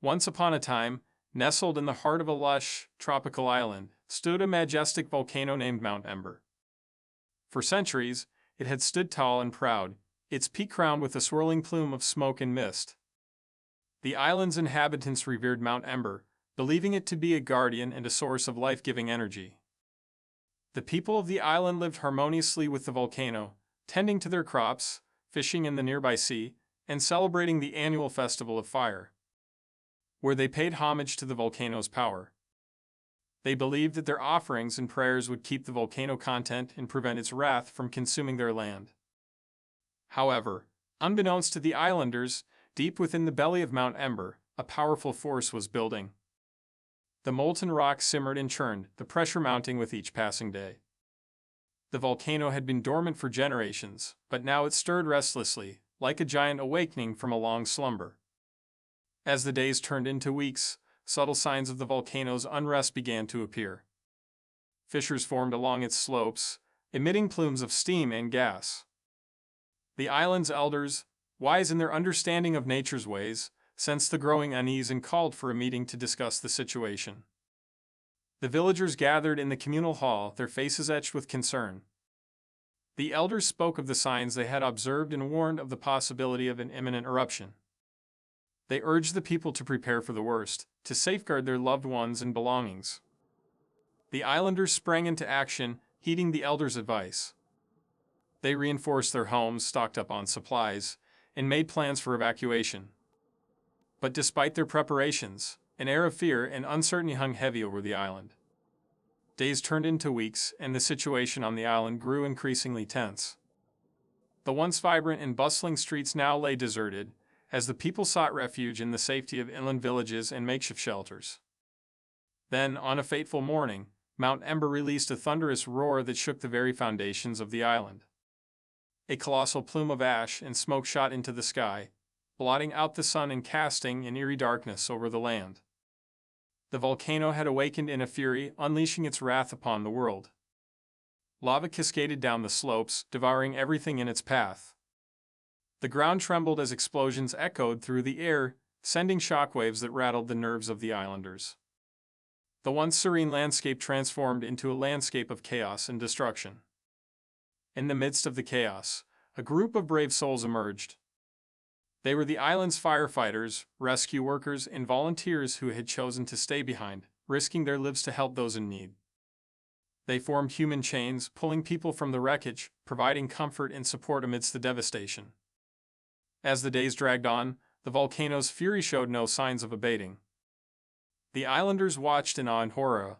Once upon a time, nestled in the heart of a lush, tropical island, stood a majestic volcano named Mount Ember. For centuries, it had stood tall and proud, its peak crowned with a swirling plume of smoke and mist. The island's inhabitants revered Mount Ember, believing it to be a guardian and a source of life-giving energy. The people of the island lived harmoniously with the volcano, tending to their crops, fishing in the nearby sea, and celebrating the annual Festival of Fire, where they paid homage to the volcano's power. They believed that their offerings and prayers would keep the volcano content and prevent its wrath from consuming their land. However, unbeknownst to the islanders, deep within the belly of Mount Ember, a powerful force was building. The molten rock simmered and churned, the pressure mounting with each passing day. The volcano had been dormant for generations, but now it stirred restlessly, like a giant awakening from a long slumber. As the days turned into weeks, subtle signs of the volcano's unrest began to appear. Fissures formed along its slopes, emitting plumes of steam and gas. The island's elders, wise in their understanding of nature's ways, sensed the growing unease and called for a meeting to discuss the situation. The villagers gathered in the communal hall, their faces etched with concern. The elders spoke of the signs they had observed and warned of the possibility of an imminent eruption. They urged the people to prepare for the worst, to safeguard their loved ones and belongings. The islanders sprang into action, heeding the elders' advice. They reinforced their homes, stocked up on supplies, and made plans for evacuation. But despite their preparations, an air of fear and uncertainty hung heavy over the island. Days turned into weeks, and the situation on the island grew increasingly tense. The once vibrant and bustling streets now lay deserted, as the people sought refuge in the safety of inland villages and makeshift shelters. Then, on a fateful morning, Mount Ember released a thunderous roar that shook the very foundations of the island. A colossal plume of ash and smoke shot into the sky, blotting out the sun and casting an eerie darkness over the land. The volcano had awakened in a fury, unleashing its wrath upon the world. Lava cascaded down the slopes, devouring everything in its path. The ground trembled as explosions echoed through the air, sending shockwaves that rattled the nerves of the islanders. The once serene landscape transformed into a landscape of chaos and destruction. In the midst of the chaos, a group of brave souls emerged. They were the island's firefighters, rescue workers, and volunteers who had chosen to stay behind, risking their lives to help those in need. They formed human chains, pulling people from the wreckage, providing comfort and support amidst the devastation. As the days dragged on, the volcano's fury showed no signs of abating. The islanders watched in awe and horror,